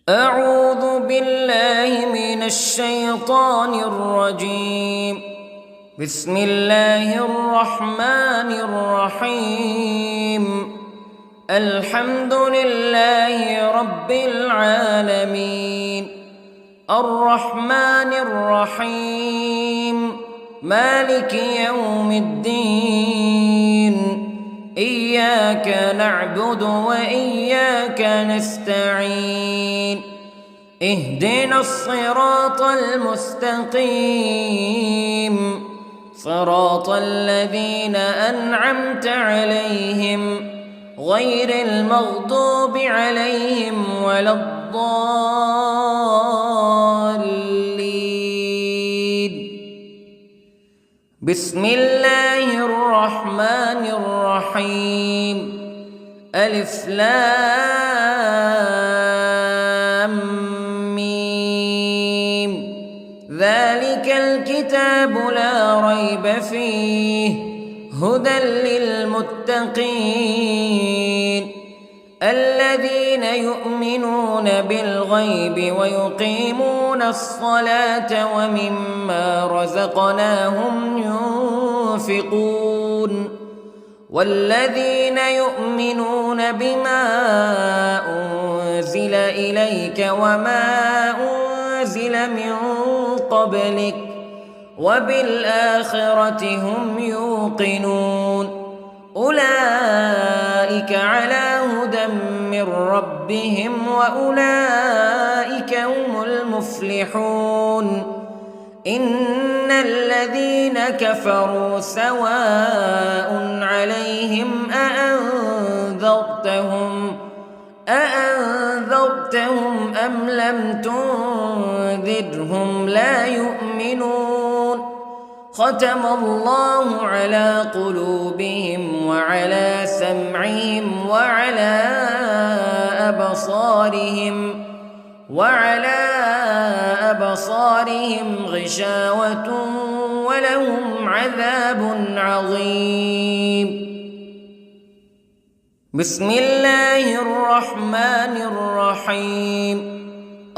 أعوذ بالله من الشيطان الرجيم. بسم الله الرحمن الرحيم. الحمد لله رب العالمين، الرحمن الرحيم، مالك يوم الدين. إياك نعبد وإياك نستعين. اهدنا الصراط المستقيم، صراط الذين أنعمت عليهم غير المغضوب عليهم ولا الضالين. بسم الله الرحمن الرحيم. ألف لام ميم. ذلك الكتاب لا ريب فيه هدى للمتقين الذين يؤمنون بالغيب ويقيمون الصلاة ومما رزقناهم ينفقون والذين يؤمنون بما أنزل إليك وما أنزل من قبلك وبالآخرة هم يوقنون. أولئك على هدى من ربهم وأولئك هم المفلحون. إن الذين كفروا سواء عليهم أأنذرتهم أم لم تنذرهم لا يؤمنون. ختم الله على قلوبهم وعلى سمعهم وعلى أبصارهم غشاوة ولهم عذاب عظيم. بسم الله الرحمن الرحيم.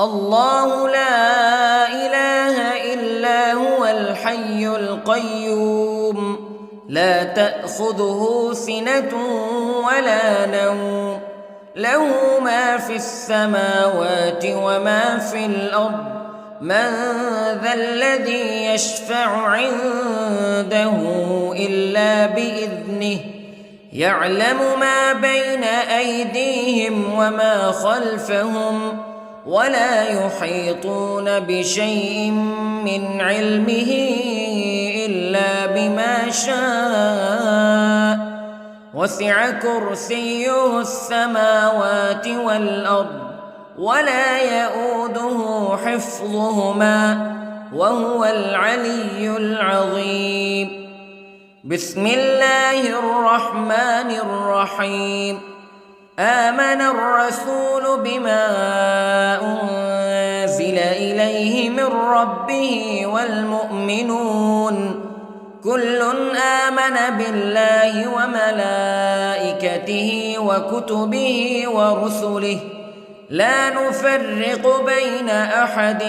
الله لا إله إلا هو الحي القيوم لا تأخذه سنة ولا نوم له ما في السماوات وما في الأرض. من ذا الذي يشفع عنده إلا بإذنه يعلم ما بين أيديهم وما خلفهم ولا يحيطون بشيء من علمه إلا بما شاء. وسع كرسيه السماوات والأرض ولا يؤوده حفظهما وهو العلي العظيم. بسم الله الرحمن الرحيم. آمن الرسول بما أنزل إليه من ربه والمؤمنون كل آمن بالله وملائكته وكتبه ورسله لا نفرق بين أحد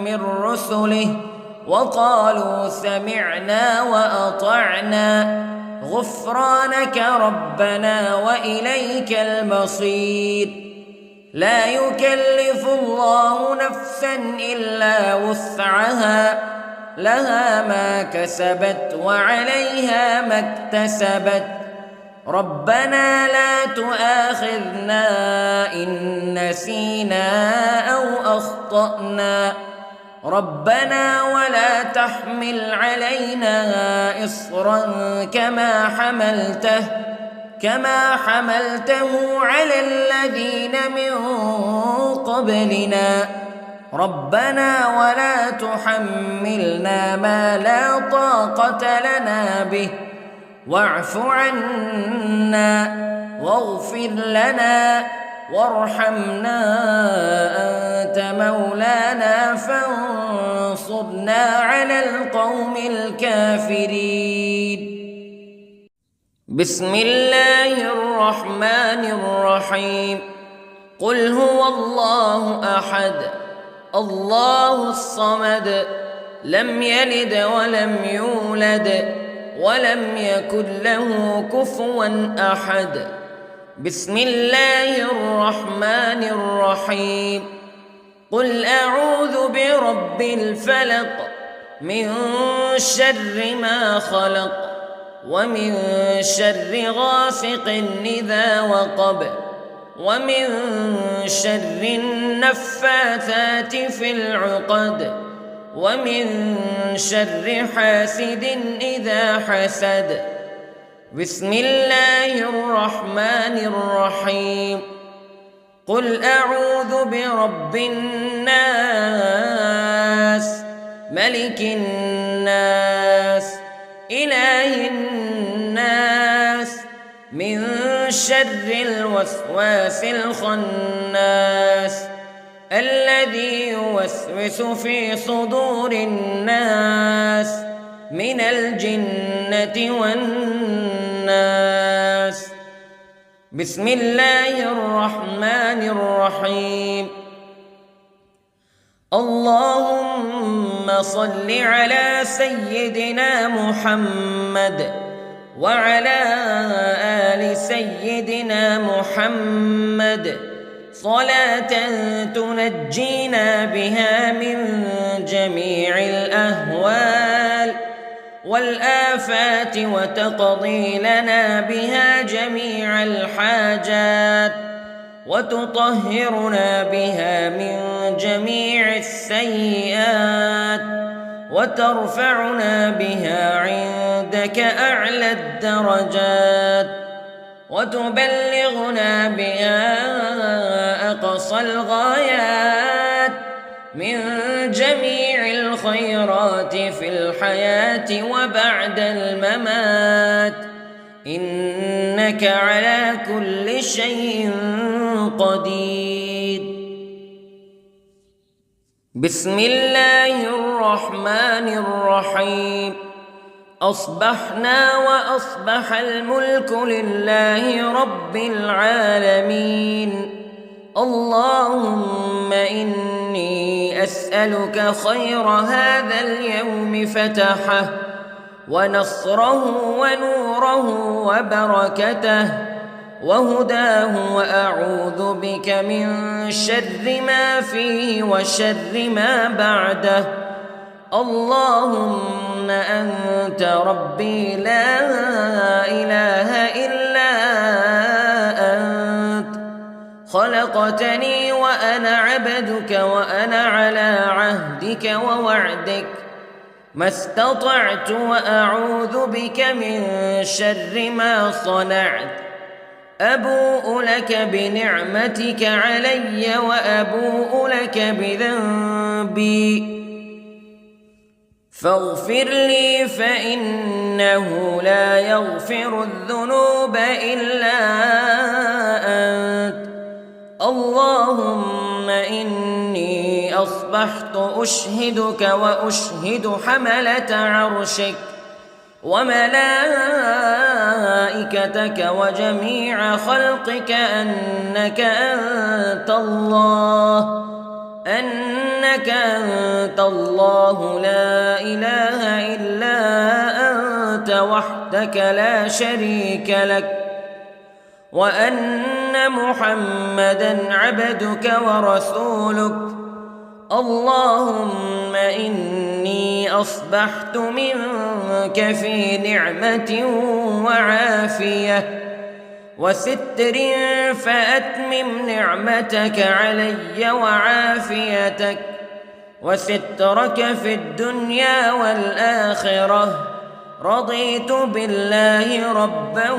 من رسله وقالوا سمعنا وأطعنا غفرانك ربنا وإليك المصير. لا يكلف الله نفسا إلا وسعها لها ما كسبت وعليها ما اكتسبت. ربنا لا تؤاخذنا إن نسينا أو أخطأنا ربنا ولا تحمل علينا إصرا كما حملته على الذين من قبلنا ربنا ولا تحملنا ما لا طاقة لنا به واعف عنا واغفر لنا وارحمنا أنت مولانا فانصرنا على القوم الكافرين. بسم الله الرحمن الرحيم. قل هو الله أحد الله الصمد لم يلد ولم يولد ولم يكن له كفوا أحد. بسم الله الرحمن الرحيم. قل أعوذ برب الفلق من شر ما خلق ومن شر غاسق إذا وقب ومن شر النفاثات في العقد ومن شر حاسد إذا حسد. بسم الله الرحمن الرحيم. قل أعوذ برب الناس ملك الناس إله الناس من شر الوسواس الخناس الذي يوسوس في صدور الناس من الجنة والناس. بسم الله الرحمن الرحيم. اللهم صل على سيدنا محمد وعلى آل سيدنا محمد صلاة تنجينا بها من جميع الأهوال والآفات وتقضي لنا بها جميع الحاجات وتطهرنا بها من جميع السيئات وترفعنا بها عندك أعلى الدرجات وتبلغنا بها أقصى الغايات من جميع الخيرات في الحياة وبعد الممات إنك على كل شيء قدير. بسم الله الرحمن الرحيم. أصبحنا وأصبح الملك لله رب العالمين. اللهم إني أسألك خير هذا اليوم فتحه ونصره ونوره وبركته وهداه وأعوذ بك من شر ما فيه وشر ما بعده. اللهم أنت ربي لا إله إلا أنت خلقتني وأنا عبدك وأنا على عهدك ووعدك ما استطعت وأعوذ بك من شر ما صنعت. أبوء لك بنعمتك علي وأبوء لك بذنبي فاغفر لي فإنه لا يغفر الذنوب إلا أنت. اللهم إني أصبحت أشهدك وأشهد حملة عرشك وملائكتك وجميع خلقك أنك أنت الله لا إله إلا أنت وحدك لا شريك لك وأن محمدًا عبدك ورسولك. اللهم إني أصبحت منك في نعمة وعافية وستر فأتمم نعمتك علي وعافيتك وسترك في الدنيا والآخرة. رضيت بالله ربا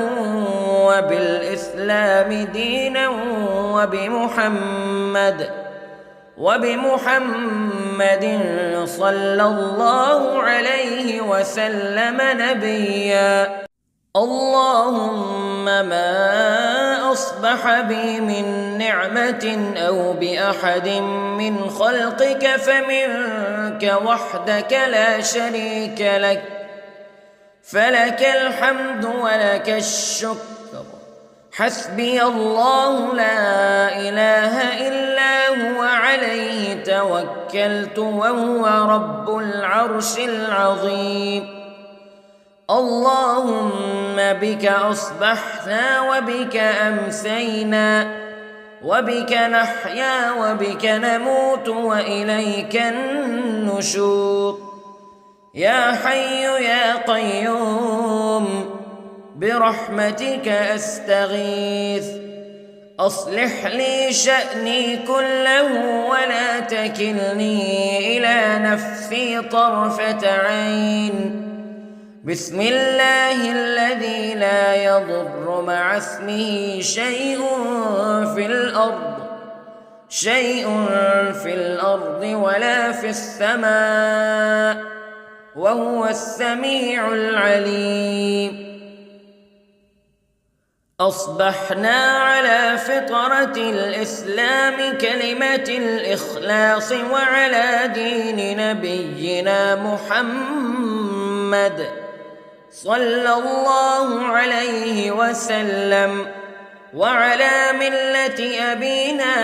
وبالإسلام دينا وبمحمد صلى الله عليه وسلم نبيا. اللهم ما أصبح بي من نعمة أو بأحد من خلقك فمنك وحدك لا شريك لك فلك الحمد ولك الشكر حسبي الله لا إله إلا هو عليه توكلت وهو رب العرش العظيم. اللهم بك أصبحنا وبك أمسينا وبك نحيا وبك نموت وإليك النشور. يا حي يا قيوم برحمتك أستغيث، أصلح لي شأني كله ولا تكلني إلى نفسي طرفة عين. بسم الله الذي لا يضر مع اسمه شيء في الأرض ولا في السماء وهو السميع العليم. أصبحنا على فطرة الإسلام كلمة الإخلاص وعلى دين نبينا محمد صلى الله عليه وسلم وعلى ملة أبينا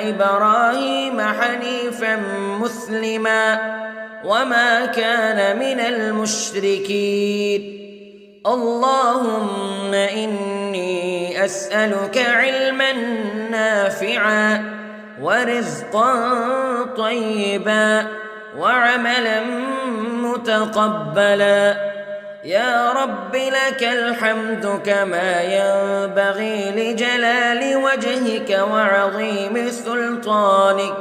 إبراهيم حنيفا مسلما وما كان من المشركين. اللهم إني أسألك علما نافعا ورزقا طيبا وعملا متقبلا. يا رب لك الحمد كما ينبغي لجلال وجهك وعظيم سلطانك.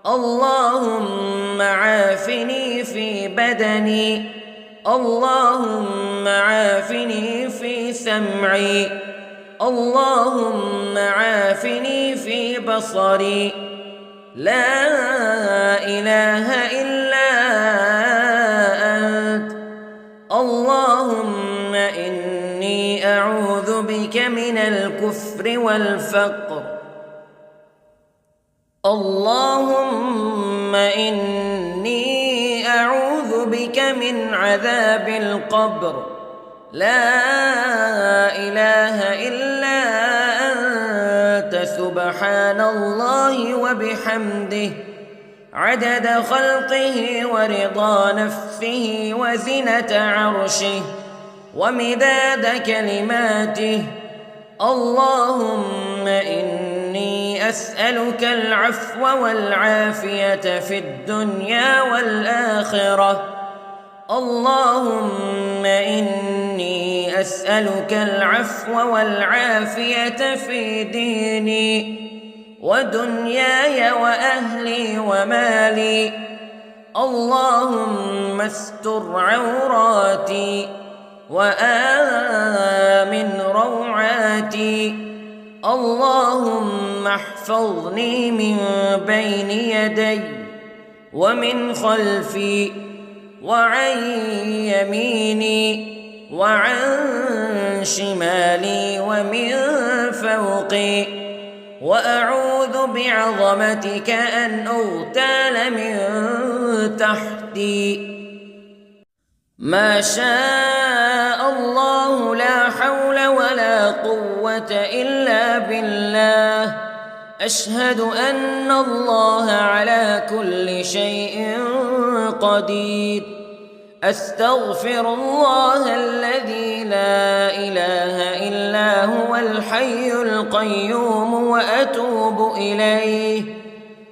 اللهم عافني في بدني، اللهم عافني في سمعي، اللهم عافني في بصري. لا إله إلا أنت. اللهم إني أعوذ بك من الكفر والفقر. اللهم إني أعوذ بك من عذاب القبر. لا إله إلا أنت سبحان الله وبحمده عدد خلقه ورضا نفسه وزنة عرشه ومداد كلماته. اللهم إني أسألك العفو والعافية في الدنيا والآخرة. اللهم إني أسألك العفو والعافية في ديني ودنياي وأهلي ومالي. اللهم استر عوراتي وآمن روعاتي. اللهم احفظني من بين يدي ومن خلفي وعن يميني وعن شمالي ومن فوقي، وأعوذ بعظمتك أن أغتال من تحتي. ما شاء الله لا حول ولا قوة إلا بالله. أشهد أن الله على كل شيء قدير. أستغفر الله الذي لا إله إلا هو الحي القيوم وأتوب إليه.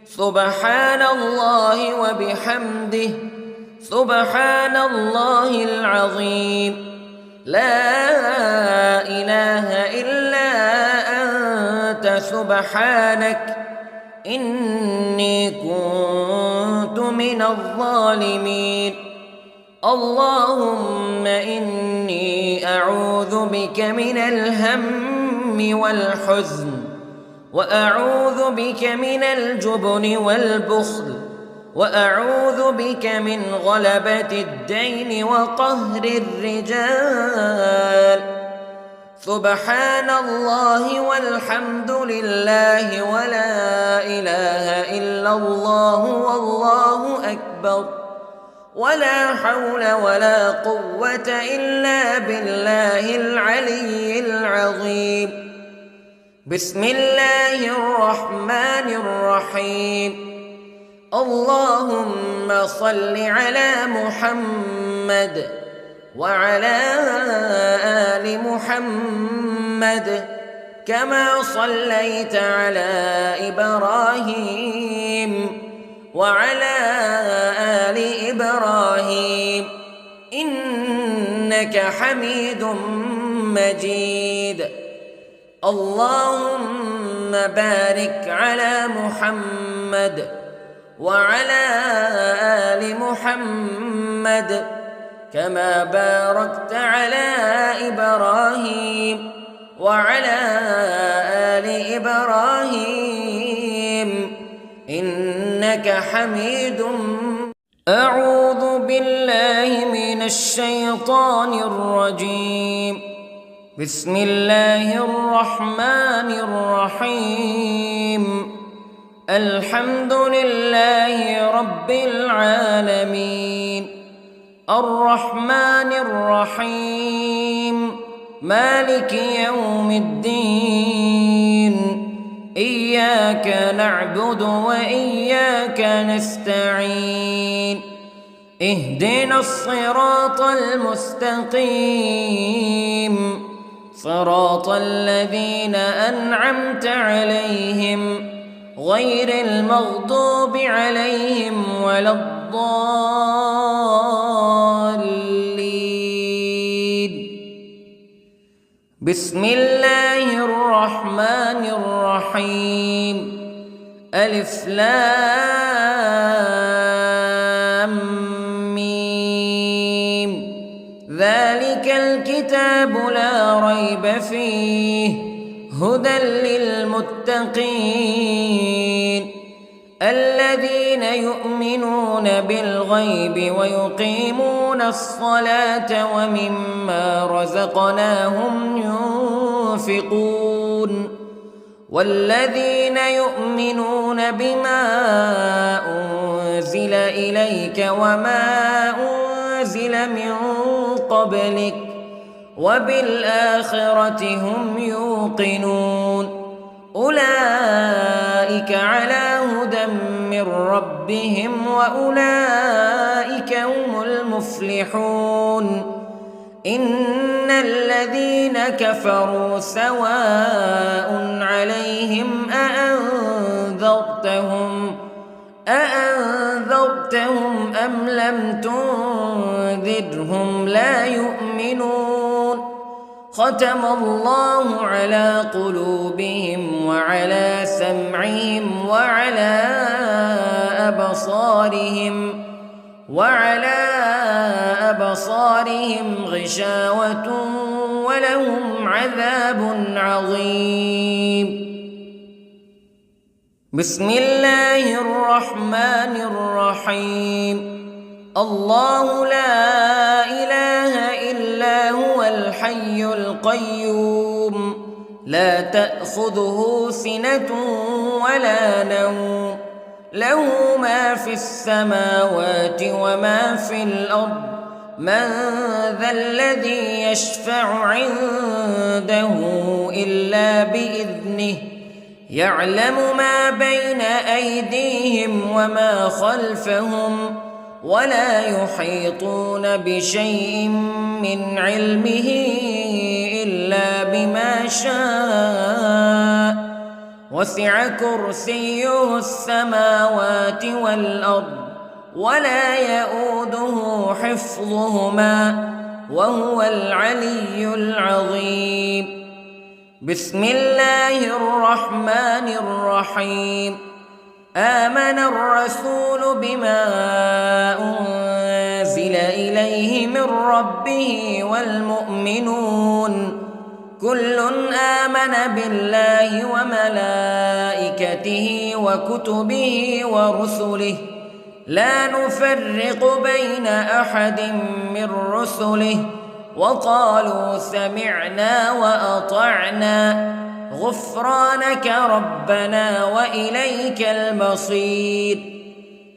سبحان الله وبحمده سبحان الله العظيم. لا إله إلا أنت سبحانك إني كنت من الظالمين. اللهم إني أعوذ بك من الهم والحزن، وأعوذ بك من الجبن والبخل، وأعوذ بك من غلبة الدين وقهر الرجال. سبحان الله والحمد لله ولا إله إلا الله والله أكبر. ولا حول ولا قوة إلا بالله العلي العظيم. بسم الله الرحمن الرحيم. اللهم صل على محمد وعلى آل محمد كما صليت على إبراهيم وعلى آل إبراهيم إنك حميد مجيد. اللهم بارك على محمد وعلى آل محمد كما باركت على إبراهيم وعلى آل إبراهيم إنك حميد. أعوذ بالله من الشيطان الرجيم. بسم الله الرحمن الرحيم. الحمد لله رب العالمين الرحمن الرحيم مالك يوم الدين إياك نعبد وإياك نستعين اهدنا الصراط المستقيم صراط الذين أنعمت عليهم غير المغضوب عليهم ولا الضالين. بسم الله الرحمن الرحيم. ألف لام ميم. ذلك الكتاب لا ريب فيه هدى للمتقين الذين يؤمنون بالغيب ويقيمون الصلاة ومما رزقناهم ينفقون والذين يؤمنون بما أنزل إليك وما أنزل من قبلك وبالآخرة هم يوقنون أولئك على هدى من ربهم وأولئك هم المفلحون. إن الذين كفروا سواء عليهم أأنذرتهم أم لم تنذرهم لا يؤمنون. ختم الله على قلوبهم وعلى سمعهم وعلى أبصارهم غشاوة ولهم عذاب عظيم. بسم الله الرحمن الرحيم. الله لا إله إلا هو الحي القيوم لا تأخذه سنة ولا نوم له ما في السماوات وما في الأرض من ذا الذي يشفع عنده إلا بإذنه يعلم ما بين أيديهم وما خلفهم ولا يحيطون بشيء من علمه إلا بما شاء وسع كرسيه السماوات والأرض ولا يؤوده حفظهما وهو العلي العظيم. بسم الله الرحمن الرحيم. آمن الرسول بما أنزل إليه من ربه والمؤمنون كل آمن بالله وملائكته وكتبه ورسله لا نفرق بين أحد من رسله وقالوا سمعنا وأطعنا غفرانك ربنا وإليك المصير.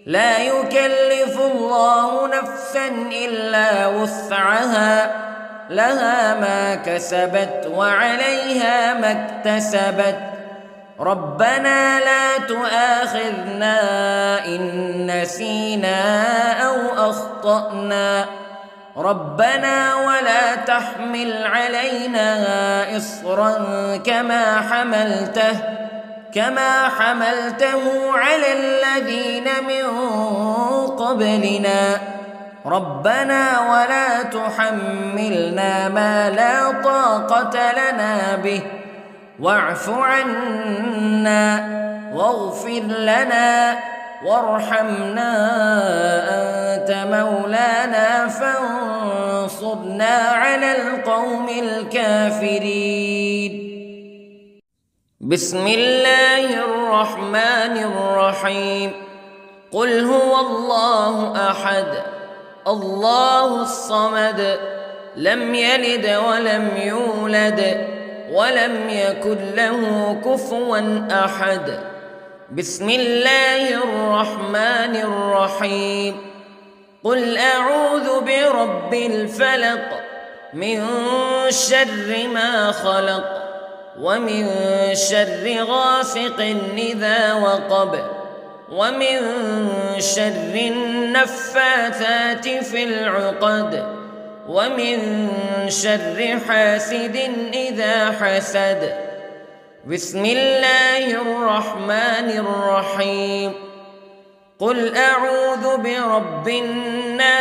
لا يكلف الله نفسا إلا وسعها لها ما كسبت وعليها ما اكتسبت ربنا لا تؤاخذنا إن نسينا أو أخطأنا ربنا ولا تحمل علينا إصرا كما حملته على الذين من قبلنا ربنا ولا تحملنا ما لا طاقة لنا به واعف عنا واغفر لنا وارحمنا أنت مولانا فانصرنا على القوم الكافرين. بسم الله الرحمن الرحيم. قل هو الله أحد الله الصمد لم يلد ولم يولد ولم يكن له كفوا أحد. بسم الله الرحمن الرحيم. قل أعوذ برب الفلق من شر ما خلق ومن شر غاسق إذا وقب ومن شر النفاثات في العقد ومن شر حاسد إذا حسد. بسم الله الرحمن الرحيم. قل أعوذ برب الناس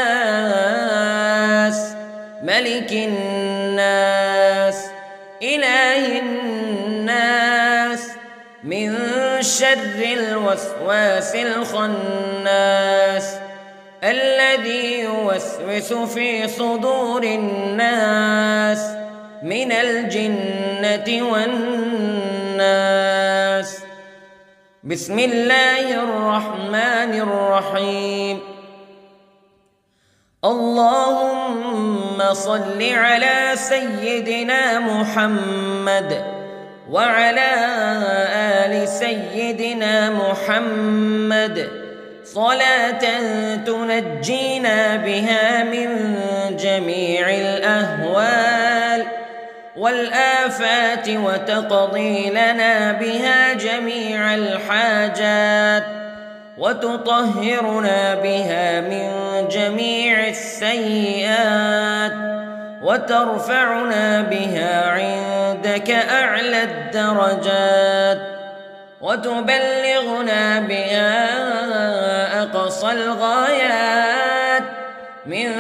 ملك الناس إله الناس من شر الوسواس الخناس الذي يوسوس في صدور الناس من الجنة والناس. بسم الله الرحمن الرحيم. اللهم صل على سيدنا محمد وعلى آل سيدنا محمد صلاة تنجينا بها من جميع الأهوال والآفات وتقضي لنا بها جميع الحاجات وتطهرنا بها من جميع السيئات وترفعنا بها عندك أعلى الدرجات وتبلغنا بها أقصى الغايات من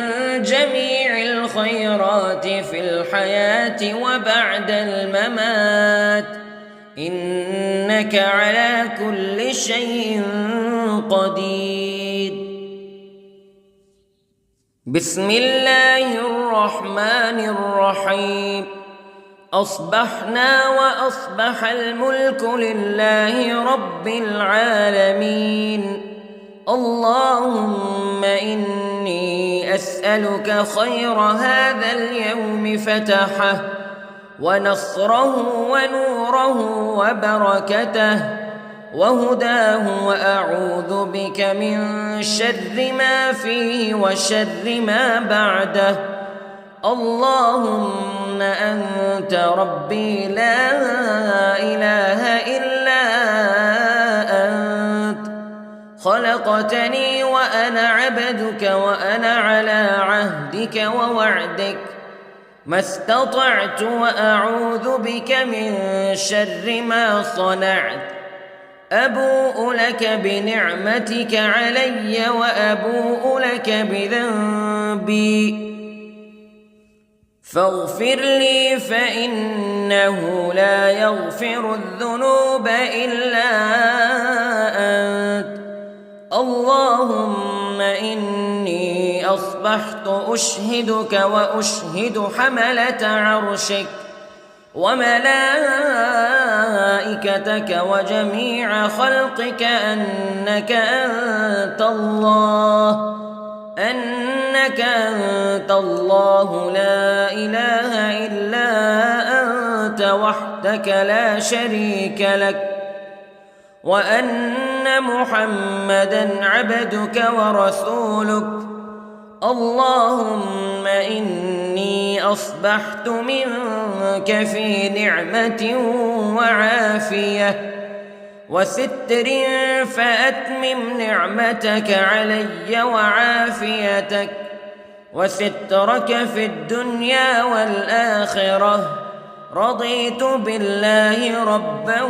جميع الخيرات في الحياة وبعد الممات إنك على كل شيء قدير. بسم الله الرحمن الرحيم. أصبحنا وأصبح الملك لله رب العالمين. اللهم إني أسألك خير هذا اليوم فتحه ونصره ونوره وبركته وهداه وأعوذ بك من شر ما فيه وشر ما بعده. اللهم أنت ربي لا إله إلا أنت خلقتني وأنا عبدك وأنا على عهدك ووعدك ما استطعت وأعوذ بك من شر ما صنعت. أبوء لك بنعمتك علي وأبوء لك بذنبي فاغفر لي فإنه لا يغفر الذنوب إلا أنت. اللهم إني أصبحت أشهدك وأشهد حملة عرشك وملائكتك وجميع خلقك أنك أنت الله لا إله إلا أنت وحدك لا شريك لك وأن محمدًا عبدك ورسولك. اللهم إني أصبحت منك في نعمة وعافية وستر، فأتمم نعمتك علي وعافيتك وسترك في الدنيا والآخرة. رضيت بالله ربا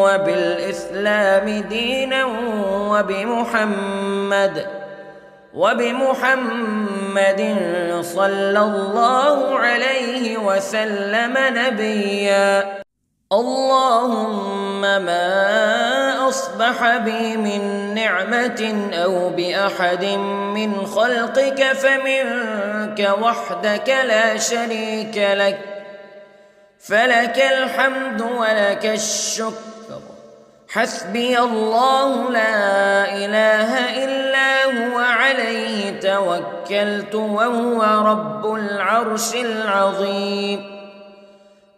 وبالإسلام دينا وبمحمد صلى الله عليه وسلم نبيا. اللهم ما أصبح بي من نعمة أو بأحد من خلقك فمنك وحدك لا شريك لك، فلك الحمد ولك الشكر. حسبي الله لا إله إلا هو عليه توكلت وهو رب العرش العظيم.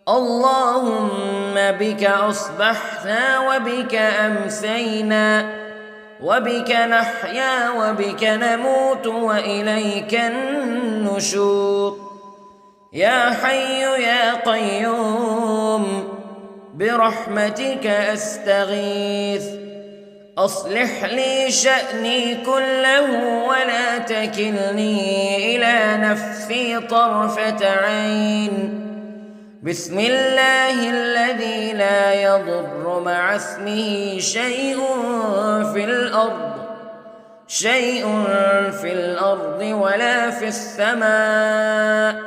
اللهم بك أصبحنا وبك أمسينا وبك نحيا وبك نموت وإليك النشور. يا حي يا قيوم برحمتك أستغيث، أصلح لي شأني كله ولا تكلني إلى نفسي طرفة عين. بسم الله الذي لا يضر مع اسمه شيء في الأرض ولا في السماء،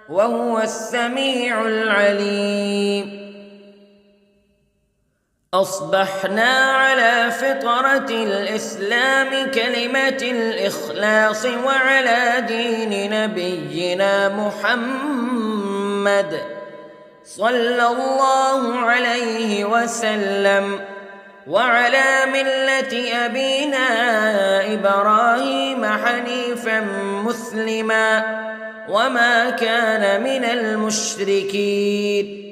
وهو السميع العليم. أصبحنا على فطرة الإسلام كلمة الإخلاص وعلى دين نبينا محمد صلى الله عليه وسلم، وعلى ملة أبينا إبراهيم حنيفا مسلما وما كان من المشركين.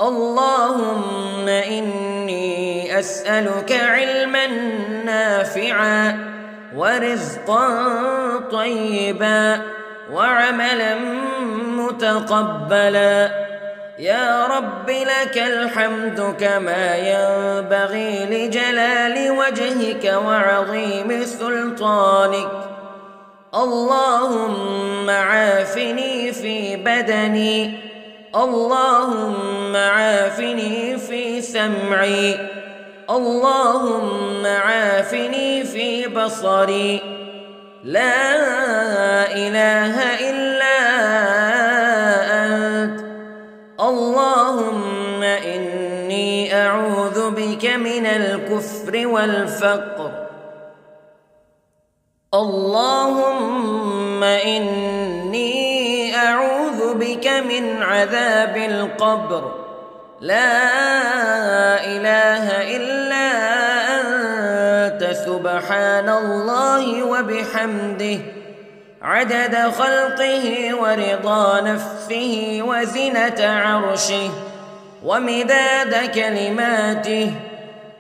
اللهم إني أسألك علما نافعا ورزقا طيبا وعملا متقبلا. يا رب لك الحمد كما ينبغي لجلال وجهك وعظيم سلطانك. اللهم عافني في بدني، اللهم عافني في سمعي، اللهم عافني في بصري. لا إله إلا أنت. اللهم إني أعوذ بك من الكفر والفقر. اللهم إني أعوذ بك من عذاب القبر. لا إله إلا أنت سبحان الله وبحمده عدد خلقه ورضا نفسه وزنة عرشه ومداد كلماته.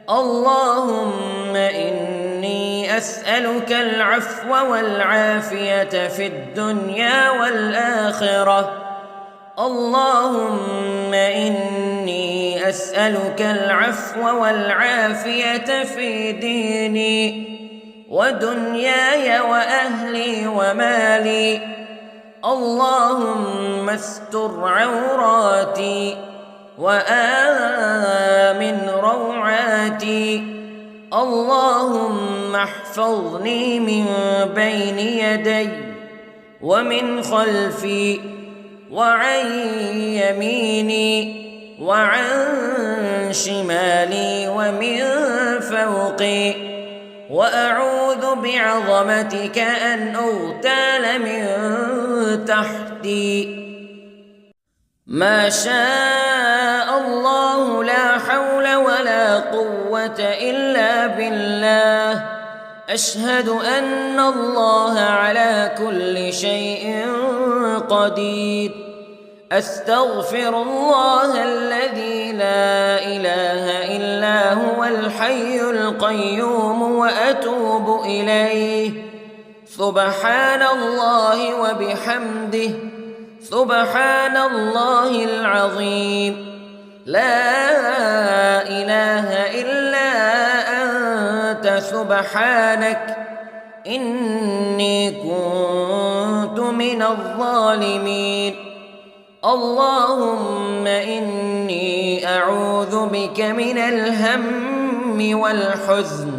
اللهم إني أسألك العفو والعافية في الدنيا والآخرة. اللهم إني أسألك العفو والعافية في ديني ودنياي وأهلي ومالي. اللهم استر عوراتي وآمن روعاتي. اللهم احفظني من بين يدي ومن خلفي وعن يميني وعن شمالي ومن فوقي، وأعوذ بعظمتك أن أغتال من تحتي. ما شاء الله لا حول ولا قوة إلا بالله. أشهد أن الله على كل شيء قدير. أستغفر الله الذي لا إله إلا هو الحي القيوم وأتوب إليه. سبحان الله وبحمده، سبحان الله العظيم. لا إله إلا أنت سبحانك إني كنت من الظالمين. اللهم إني أعوذ بك من الهم والحزن،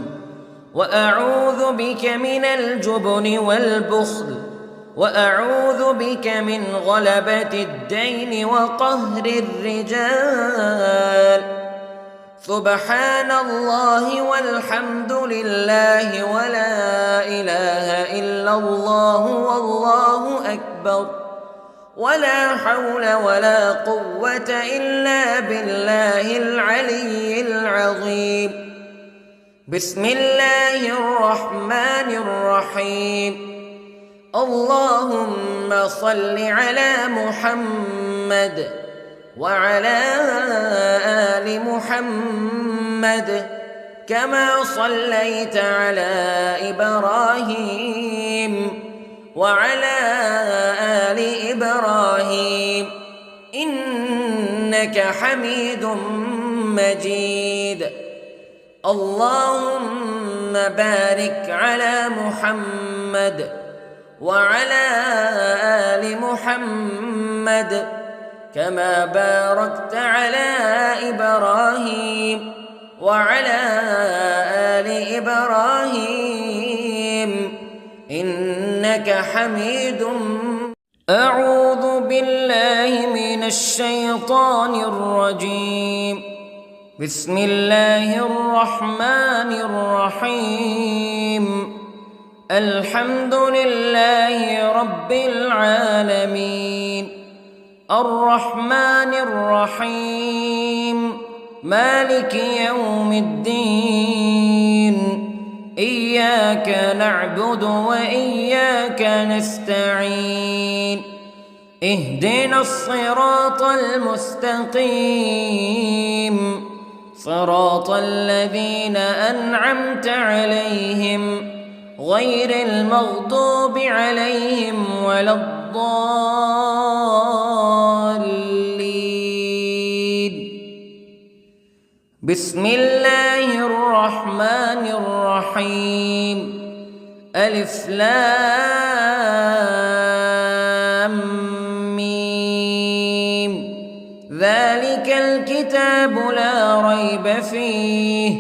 وأعوذ بك من الجبن والبخل، وأعوذ بك من غلبة الدين وقهر الرجال. سبحان الله والحمد لله ولا إله إلا الله والله أكبر، ولا حول ولا قوة إلا بالله العلي العظيم. بسم الله الرحمن الرحيم. اللهم صل على محمد وعلى آل محمد كما صليت على إبراهيم وعلى آل إبراهيم إنك حميد مجيد. اللهم بارك على محمد وعلى آل محمد كما باركت على إبراهيم وعلى آل إبراهيم إنك حميد مجيد. أعوذ بالله من الشيطان الرجيم. بسم الله الرحمن الرحيم. الحمد لله رب العالمين، الرحمن الرحيم، مالك يوم الدين. إياك نعبد وإياك نستعين. اهدنا الصراط المستقيم، صراط الذين أنعمت عليهم غير المغضوب عليهم ولا الضالين. بسم الله الرحمن الرحيم. ألف لام ميم. ذلك الكتاب لا ريب فيه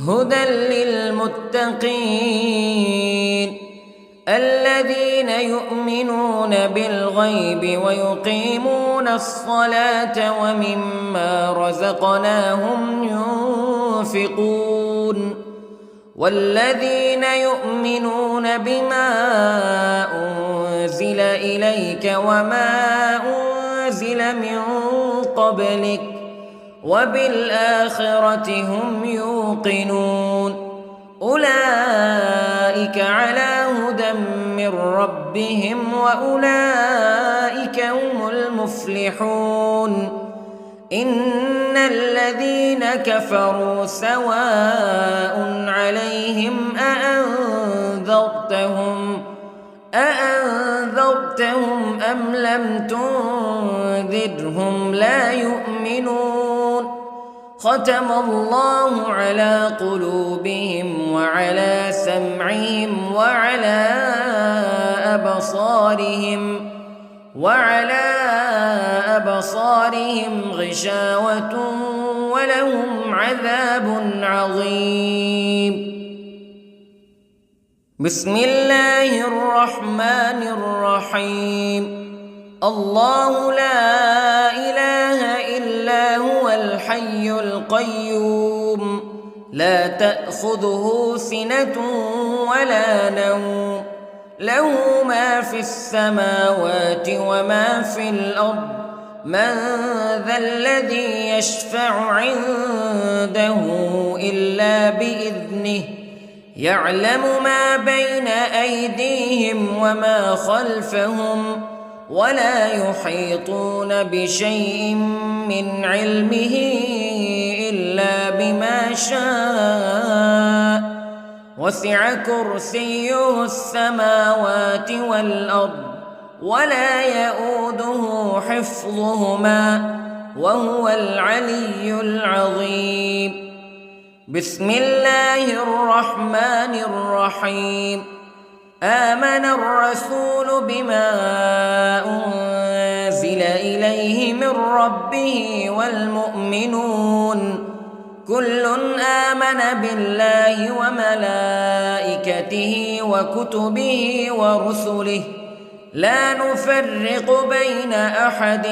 هدى للمتقين الذين يؤمنون بالغيب ويقيمون الصلاة ومما رزقناهم ينفقون والذين يؤمنون بما أنزل إليك وما أنزل من قبلك وبالآخرة هم يوقنون أولئك على هدى من ربهم وأولئك هم المفلحون. إن الذين كفروا سواء عليهم أأنذرتهم أم لم تنذرهم لا يؤمنون. ختم الله على قلوبهم وعلى سمعهم وعلى أبصارهم غشاوة ولهم عذاب عظيم. بسم الله الرحمن الرحيم. الله لا إله إلا هو الحي القيوم لا تأخذه سنة ولا نوم له ما في السماوات وما في الأرض من ذا الذي يشفع عنده إلا بإذنه يعلم ما بين أيديهم وما خلفهم ولا يحيطون بشيء من علمه إلا بما شاء وسع كرسيه السماوات والأرض ولا يئوده حفظهما وهو العلي العظيم. بسم الله الرحمن الرحيم. آمن الرسول بما أنزل إليه من ربه والمؤمنون كل آمن بالله وملائكته وكتبه ورسله لا نفرق بين أحد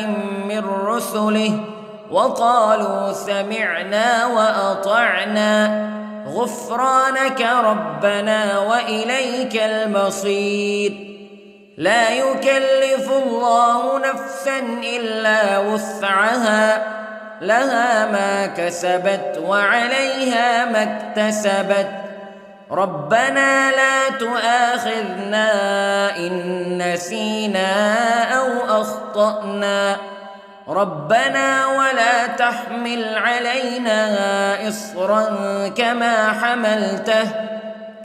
من رسله وقالوا سمعنا وأطعنا غفرانك ربنا وإليك المصير. لا يكلف الله نفسا إلا وسعها لها ما كسبت وعليها ما اكتسبت ربنا لا تؤاخذنا إن نسينا أو أخطأنا ربنا ولا تحمل علينا إصرا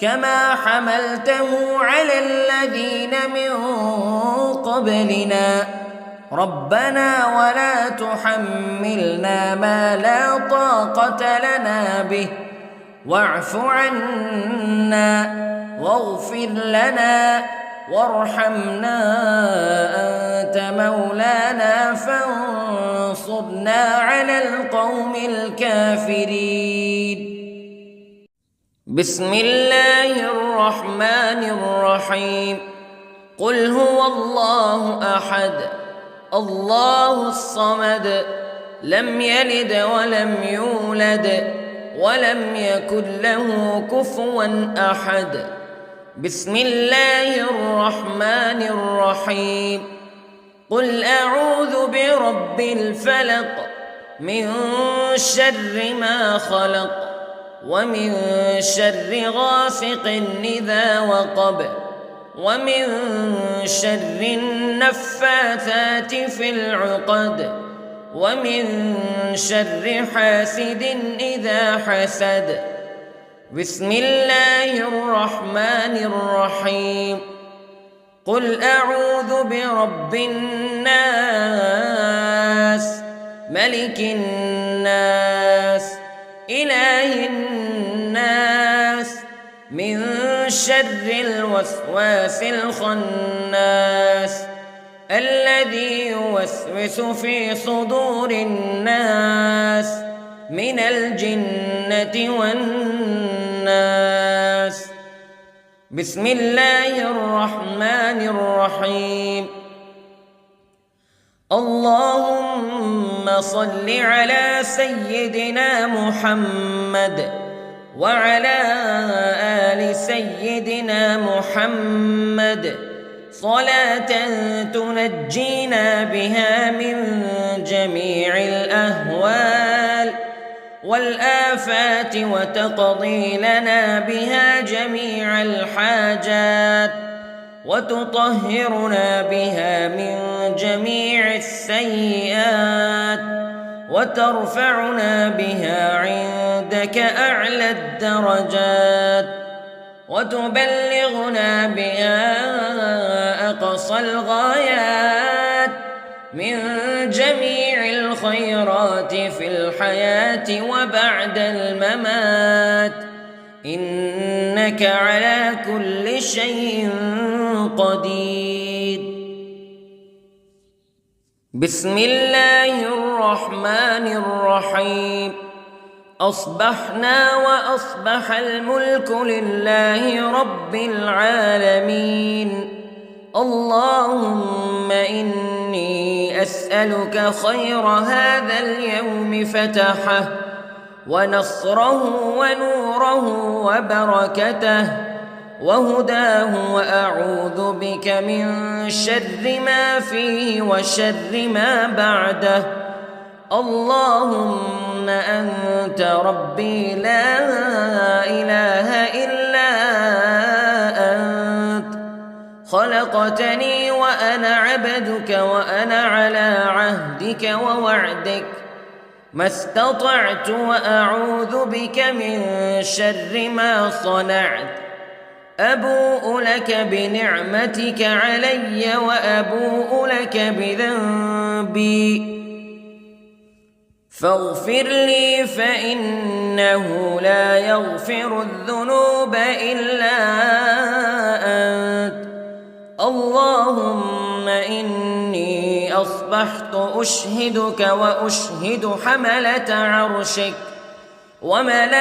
كما حملته على الذين من قبلنا ربنا ولا تحملنا ما لا طاقة لنا به واعف عنا واغفر لنا وارحمنا أنت مولانا فانصرنا على القوم الكافرين. بسم الله الرحمن الرحيم. قل هو الله أحد الله الصمد لم يلد ولم يولد ولم يكن له كفوا أحد. بسم الله الرحمن الرحيم. قل أعوذ برب الفلق من شر ما خلق ومن شر غاسق إذا وقب ومن شر النفاثات في العقد ومن شر حاسد إذا حسد. بسم الله الرحمن الرحيم. قل أعوذ برب الناس ملك الناس إله الناس من شر الوسواس الخناس الذي يوسوس في صدور الناس من الجنة والناس. بسم الله الرحمن الرحيم. اللهم صل على سيدنا محمد وعلى آل سيدنا محمد صلاة تنجينا بها من جميع الأهوال والآفات وتقضي لنا بها جميع الحاجات وتطهرنا بها من جميع السيئات وترفعنا بها عندك أعلى الدرجات وتبلغنا بها أقصى الغايات من جميع الخيرات في الحياة وبعد الممات إنك على كل شيء قدير. بسم الله الرحمن الرحيم. أصبحنا وأصبح الملك لله رب العالمين. اللهم إني أسألك خير هذا اليوم فتحه ونصره ونوره وبركته وهداه وأعوذ بك من شر ما فيه وشر ما بعده. اللهم أنت ربي لا إله إلا أنت خلقتني وأنا عبدك وأنا على عهدك ووعدك ما استطعت وأعوذ بك من شر ما صنعت أبوء لك بنعمتك علي وأبوء لك بذنبي فاغفر لي فإنه لا يغفر الذنوب إلا أنت اللهم إني أصبحت أشهدك وأشهد حملة عرشك وملائكتك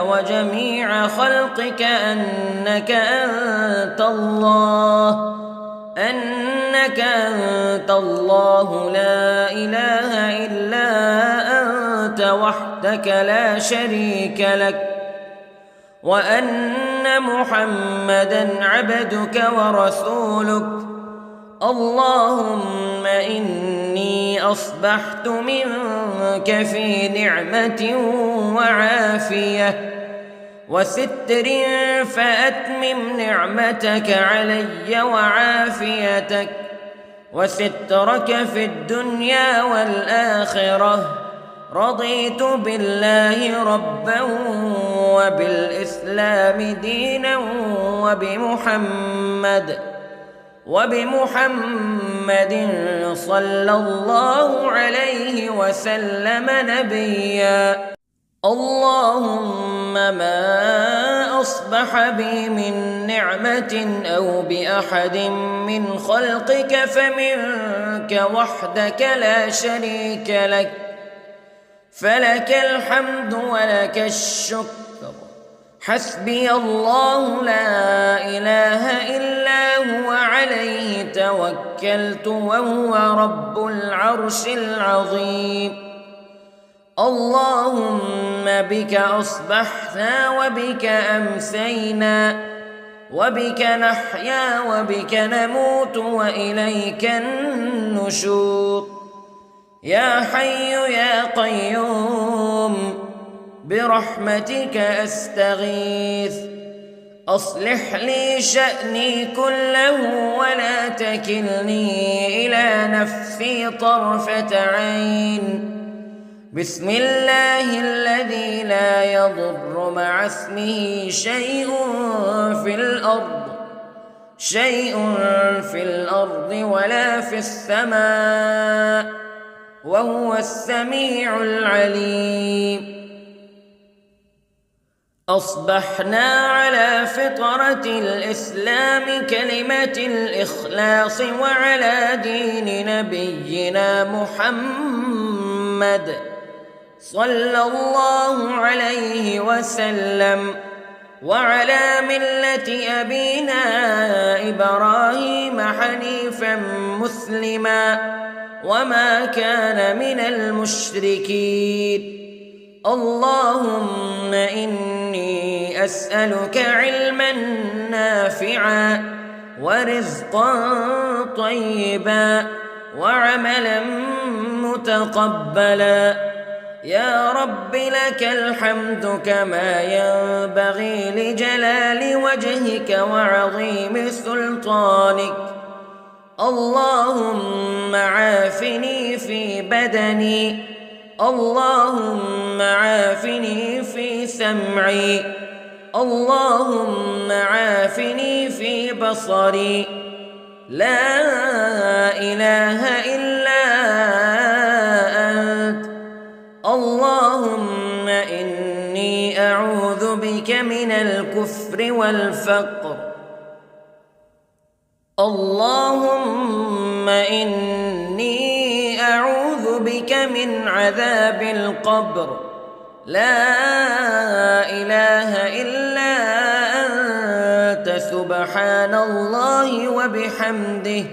وجميع خلقك أنك أنت الله لا إله إلا أنت وحدك لا شريك لك وأن محمدًا عبدك ورسولك اللهم إني أصبحت منك في نعمة وعافية وستر فأتمم نعمتك علي وعافيتك وسترك في الدنيا والآخرة رضيت بالله ربا وبالإسلام دينا وبمحمد صلى الله عليه وسلم نبيا اللهم ما أصبح بي من نعمة أو بأحد من خلقك فمنك وحدك لا شريك لك فلك الحمد ولك الشكر حسبي الله لا إله إلا هو عليه توكلت وهو رب العرش العظيم اللهم بك أصبحنا وبك أمسينا وبك نحيا وبك نموت وإليك النشور يا حي يا قيوم برحمتك أستغيث أصلح لي شأني كله ولا تكلني إلى نفسي طرفة عين بسم الله الذي لا يضر مع اسمه شيء في الأرض ولا في السماء وهو السميع العليم أصبحنا على فطرة الإسلام كلمة الإخلاص وعلى دين نبينا محمد صلى الله عليه وسلم وعلى ملة أبينا إبراهيم حنيفا مسلما وما كان من المشركين اللهم إني أسألك علما نافعا ورزقا طيبا وعملا متقبلا يا رب لك الحمد كما ينبغي لجلال وجهك وعظيم سلطانك اللهم عافني في بدني اللهم عافني في سمعي اللهم عافني في بصري لا إله إلا أنت اللهم إني أعوذ بك من الكفر والفقر اللهم إني أعوذ بك من عذاب القبر لا إله إلا أنت سبحان الله وبحمده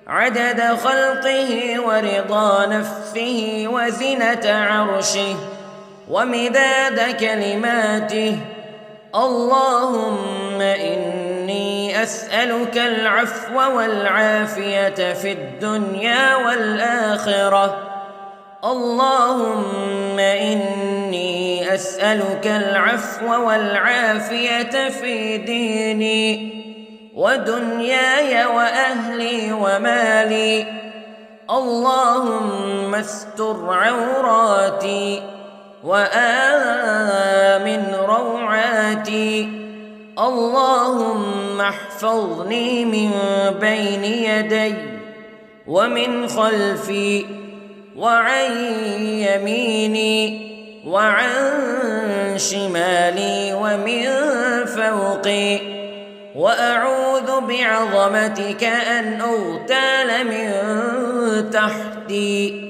عدد خلقه ورضا نفسه وزنة عرشه ومداد كلماته اللهم إني أسألك العفو والعافية في الدنيا والآخرة اللهم إني أسألك العفو والعافية في ديني ودنياي وأهلي ومالي. اللهم استر عوراتي وآمن روعاتي. اللهم احفظني من بين يدي ومن خلفي وعن يميني وعن شمالي ومن فوقي، وأعوذ بعظمتك أن أغتال من تحتي.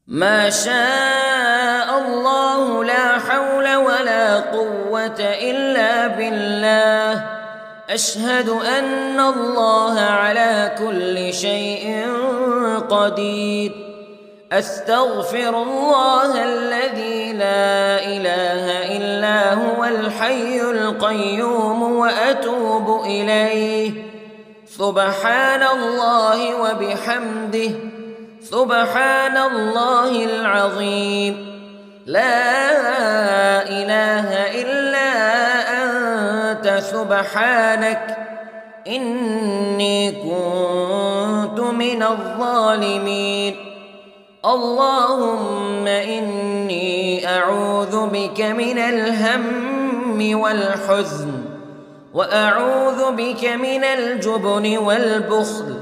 ما شاء الله لا حول ولا قوة إلا بالله. أشهد أن الله على كل شيء قدير. أستغفر الله الذي لا إله إلا هو الحي القيوم وأتوب إليه. سبحان الله وبحمده، سبحان الله العظيم. لا إله إلا أنت سبحانك إني كنت من الظالمين. اللهم إني أعوذ بك من الهم والحزن، وأعوذ بك من الجبن والبخل،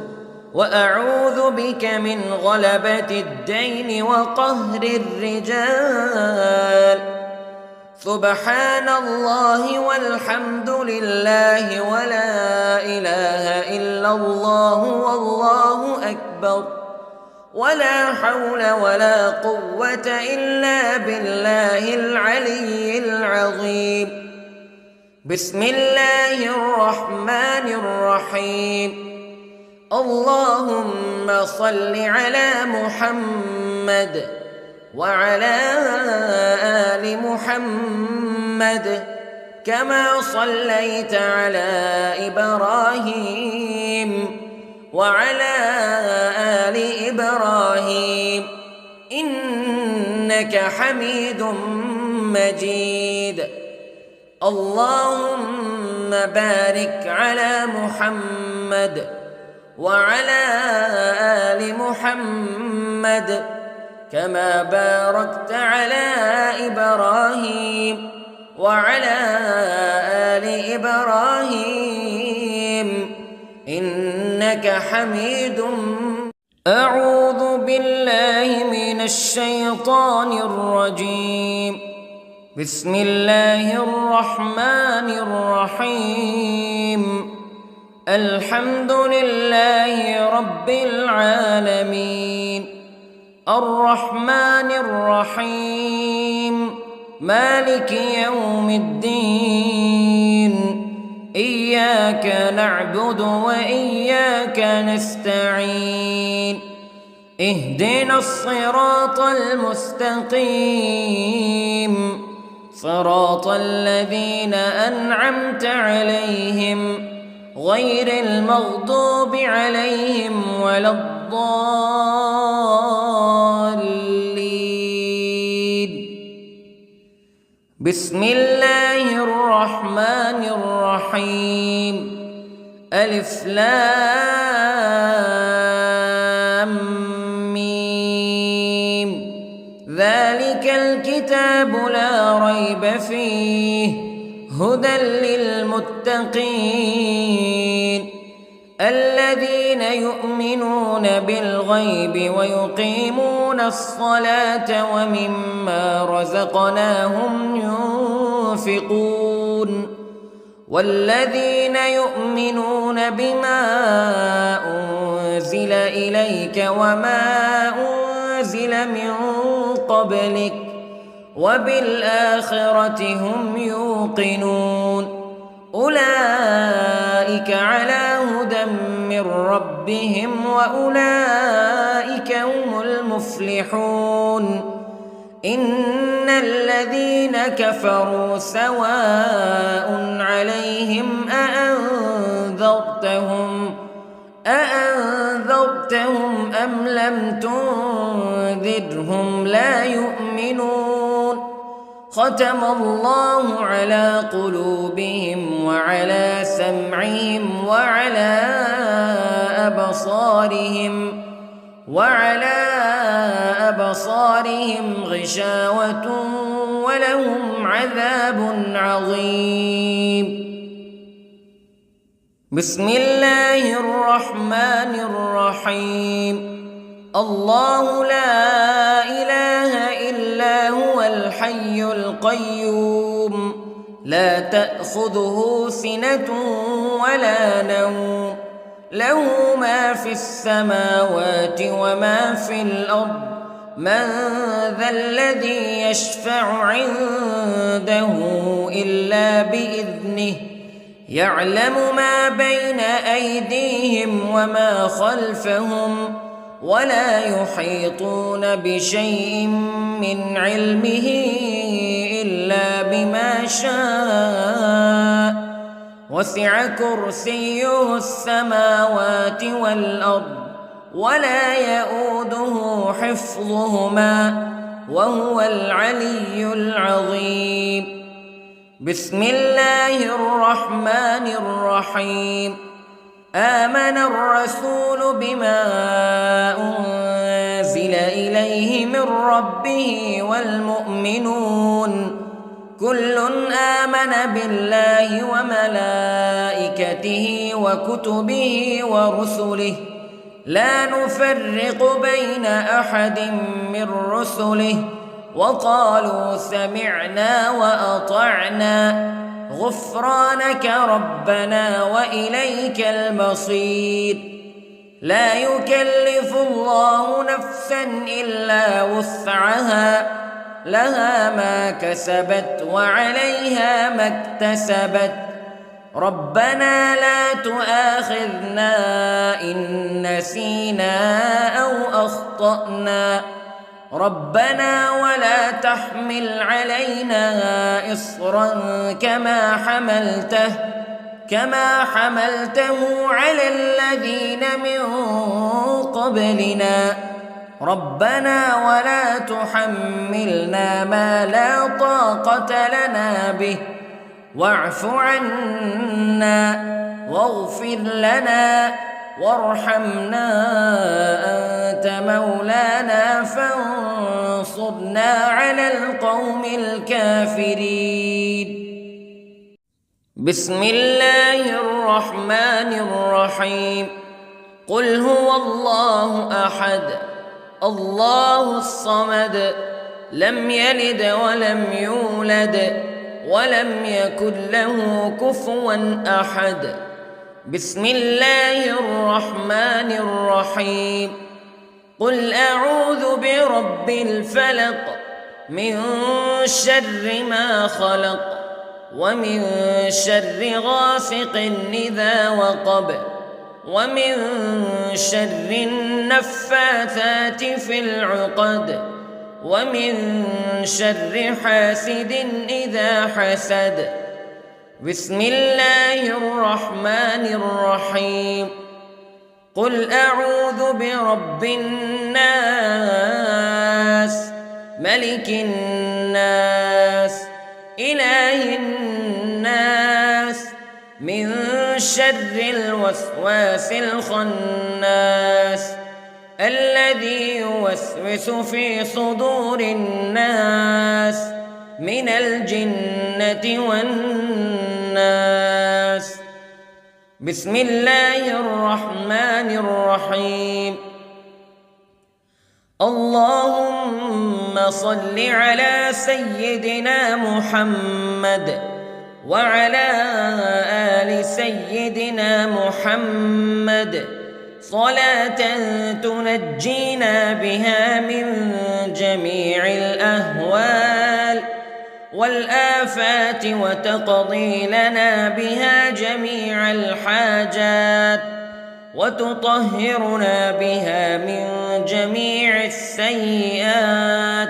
وأعوذ بك من غلبة الدين وقهر الرجال. سبحان الله والحمد لله ولا إله إلا الله والله أكبر، ولا حول ولا قوة إلا بالله العلي العظيم. بسم الله الرحمن الرحيم. اللهم صل على محمد وعلى آل محمد كما صليت على إبراهيم وعلى آل إبراهيم إنك حميد مجيد. اللهم بارك على محمد وعلى آل محمد كما باركت على إبراهيم وعلى آل إبراهيم إنك حميد. أعوذ بالله من الشيطان الرجيم. بسم الله الرحمن الرحيم. الحمد لله رب العالمين، الرحمن الرحيم، مالك يوم الدين. إياك نعبد وإياك نستعين. اهدنا الصراط المستقيم، صراط الذين أنعمت عليهم غير المغضوب عليهم ولا الضالين. بسم الله الرحمن الرحيم. ألف لام ميم. ذلك الكتاب لا ريب فيه هدى للمتقين الذين يؤمنون بالغيب ويقيمون الصلاة ومما رزقناهم ينفقون والذين يؤمنون بما أنزل إليك وما أنزل من قبلك وبالآخرة هم يوقنون أولئك على هدى من ربهم وأولئك هم المفلحون إن الذين كفروا سواء عليهم أأنذرتهم أم لم تنذرهم لا يؤمنون ختم الله على قلوبهم وعلى سمعهم وعلى أبصارهم غشاوة ولهم عذاب عظيم. بسم الله الرحمن الرحيم. الله لا إله إلا هو الحي القيوم لا تأخذه سنة ولا نوم له ما في السماوات وما في الأرض من ذا الذي يشفع عنده إلا بإذنه يعلم ما بين أيديهم وما خلفهم ولا يحيطون بشيء من علمه إلا بما شاء وسع كرسيه السماوات والأرض ولا يؤوده حفظهما وهو العلي العظيم. بسم الله الرحمن الرحيم. آمن الرسول بما أنزل إليه من ربه والمؤمنون كل آمن بالله وملائكته وكتبه ورسله لا نفرق بين أحد من رسله وقالوا سمعنا وأطعنا غفرانك ربنا وإليك المصير. لا يكلف الله نفسا إلا وسعها لها ما كسبت وعليها ما اكتسبت ربنا لا تؤاخذنا إن نسينا أو أخطأنا ربنا ولا تحمل علينا إصرا كما حملته على الذين من قبلنا ربنا ولا تحملنا ما لا طاقة لنا به واعف عنا واغفر لنا وارحمنا أنت مولانا فانصرنا على القوم الكافرين. بسم الله الرحمن الرحيم. قل هو الله أحد الله الصمد لم يلد ولم يولد ولم يكن له كفوا أحد. بسم الله الرحمن الرحيم. قل أعوذ برب الفلق من شر ما خلق ومن شر غاسق إذا وقب ومن شر النفاثات في العقد ومن شر حاسد إذا حسد. بسم الله الرحمن الرحيم. قل أعوذ برب الناس ملك الناس إله الناس من شر الوسواس الخناس الذي يوسوس في صدور الناس من الجنة والناس. بسم الله الرحمن الرحيم. اللهم صل على سيدنا محمد وعلى آل سيدنا محمد صلاة تنجينا بها من جميع الأهوال والآفات وتقضي لنا بها جميع الحاجات وتطهرنا بها من جميع السيئات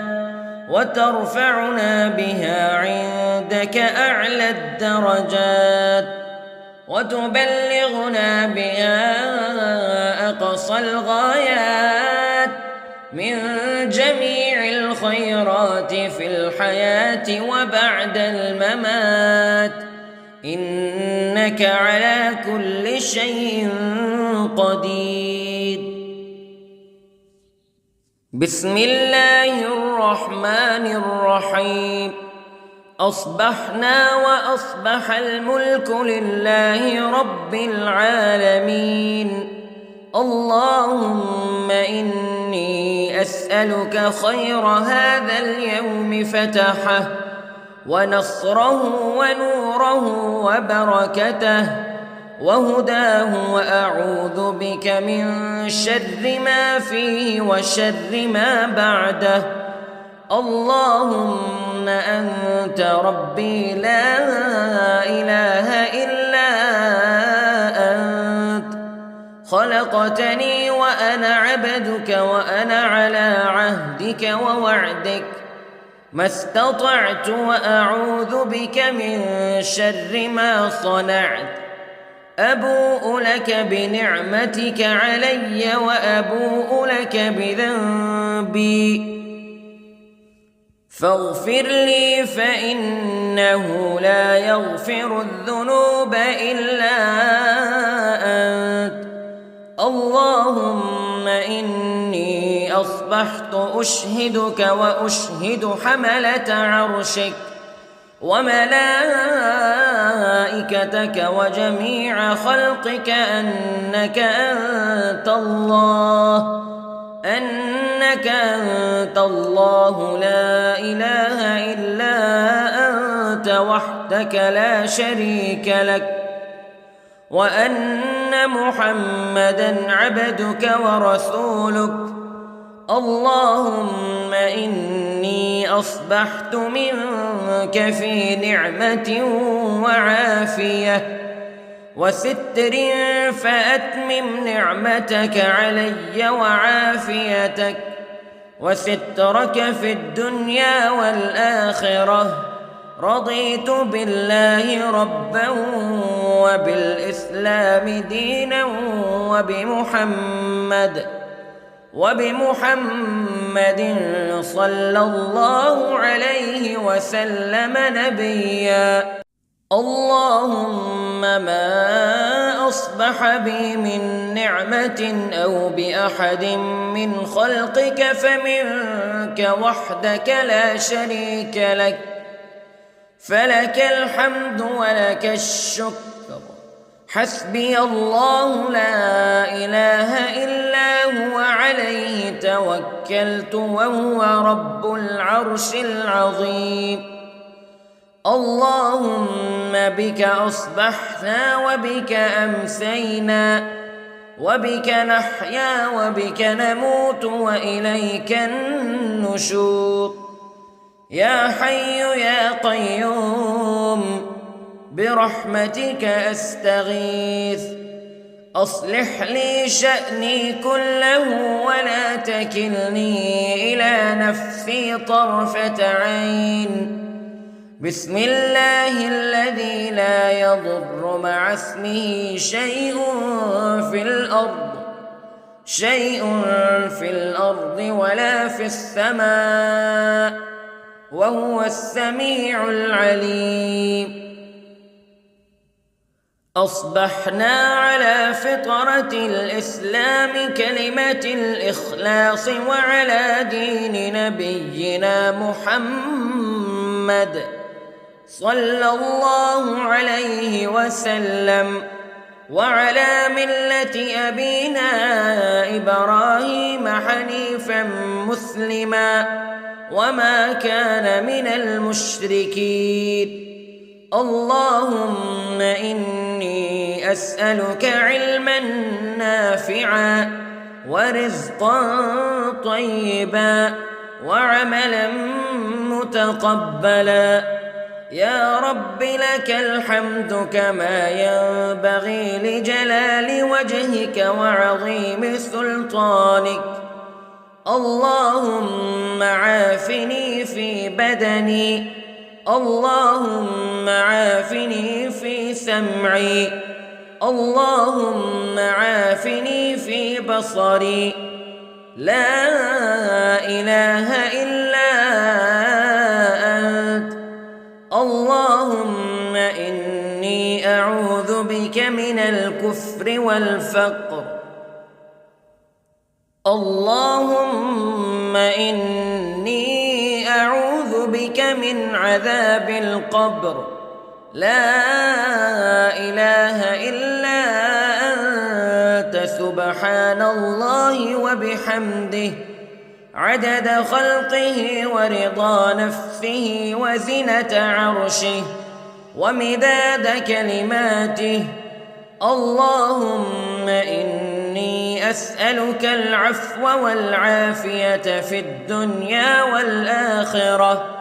وترفعنا بها عندك أعلى الدرجات وتبلغنا بها أقصى الغايات من جميع الخيرات في الحياة وبعد الممات، إنك على كل شيء قدير. بسم الله الرحمن الرحيم. أصبحنا وأصبح الملك لله رب العالمين. اللهم إني أسألك خير هذا اليوم فتحه ونصره ونوره وبركته وهداه، وأعوذ بك من شر ما فيه وشر ما بعده. اللهم أنت ربي لا إله إلا أنت، خلقتني وأنا عبدك وأنا على عهدك ووعدك ما استطعت، وأعوذ بك من شر ما صنعت. أبوء لك بنعمتك علي وأبوء لك بذنبي فاغفر لي، فإنه لا يغفر الذنوب إلا أنت. اللهم إني أصبحت أشهدك وأشهد حملة عرشك وملائكتك وجميع خلقك أنك أنت الله لا إله إلا أنت وحدك لا شريك لك، وأن محمدًا عبدك ورسولك. اللهم إني أصبحت منك في نعمة وعافية وستر، فأتمم نعمتك علي وعافيتك وسترك في الدنيا والآخرة. رضيت بالله ربًا وبالإسلام دينًا وبمحمد صلى الله عليه وسلم نبيًا. اللهم ما أصبح بي من نعمة أو بأحد من خلقك فمنك وحدك لا شريك لك، فلك الحمد ولك الشكر. حسبي الله لا إله إلا هو عليه توكلت وهو رب العرش العظيم. اللهم بك أصبحنا وبك أمسينا وبك نحيا وبك نموت وإليك النشور. يا حي يا قيوم برحمتك أستغيث، أصلح لي شأني كله ولا تكلني إلى نفسي طرفة عين. بسم الله الذي لا يضر مع اسمه شيء في الأرض ولا في السماء، وهو السميع العليم. أصبحنا على فطرة الإسلام كلمة الإخلاص وعلى دين نبينا محمد صلى الله عليه وسلم، وعلى ملة أبينا إبراهيم حنيفا مسلما وما كان من المشركين. اللهم إني أسألك علما نافعا ورزقا طيبا وعملا متقبلا. يا رب لك الحمد كما ينبغي لجلال وجهك وعظيم سلطانك. اللهم عافني في بدني، اللهم عافني في سمعي، اللهم عافني في بصري. لا إله إلا أنت. اللهم إني أعوذ بك من الكفر والفقر. اللهم إني أعوذ بك من عذاب القبر. لا إله إلا أنت سبحان الله وبحمده عدد خلقه ورضا نفسه وزنة عرشه ومداد كلماته. اللهم إني أسألك العفو والعافية في الدنيا والآخرة.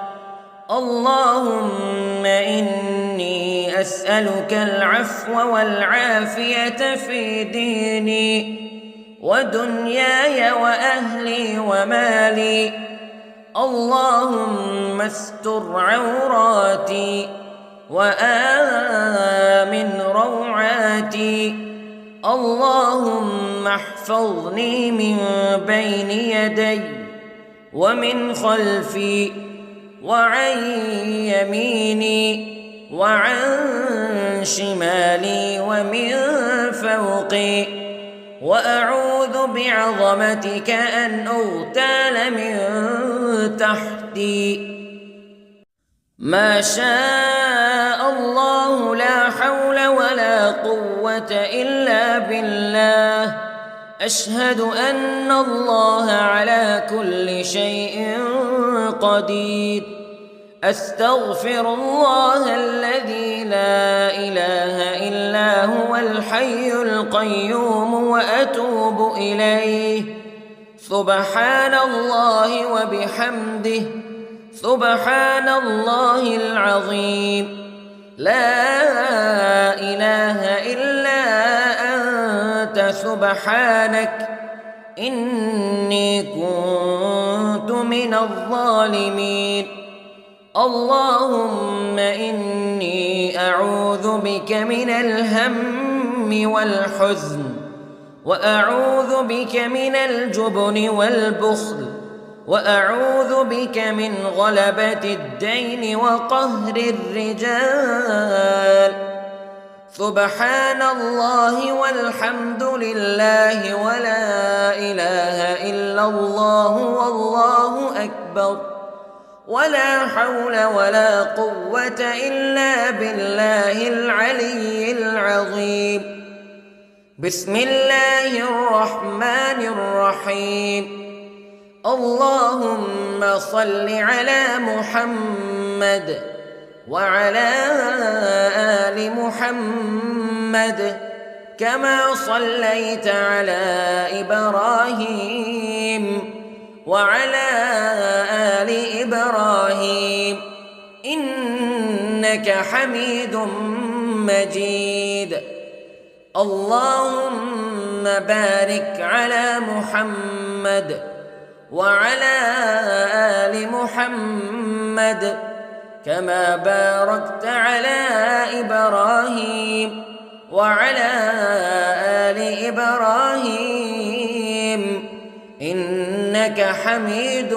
اللهم إني أسألك العفو والعافية في ديني ودنياي وأهلي ومالي. اللهم استر عوراتي وآمن روعاتي. اللهم احفظني من بين يدي ومن خلفي وعن يميني وعن شمالي ومن فوقي. وأعوذ بعظمتك أن أغتال من تحتي. ما شاء الله لا حول ولا قوة إلا بالله. أشهد أن الله على كل شيء قدير. أستغفر الله الذي لا إله إلا هو الحي القيوم وأتوب إليه. سبحان الله وبحمده سبحان الله العظيم. لا إله إلا أنت سبحانك إني كنت من الظالمين. اللهم إني أعوذ بك من الهم والحزن وأعوذ بك من الجبن والبخل وأعوذ بك من غلبة الدين وقهر الرجال. سبحان الله والحمد لله ولا إله إلا الله والله أكبر ولا حول ولا قوة إلا بالله العلي العظيم. بسم الله الرحمن الرحيم. اللهم صل على محمد وعلى آل محمد كما صليت على إبراهيم وعلى آل إبراهيم إنك حميد مجيد. اللهم بارك على محمد وعلى آل محمد كما باركت على إبراهيم وعلى آل إبراهيم إنك حميد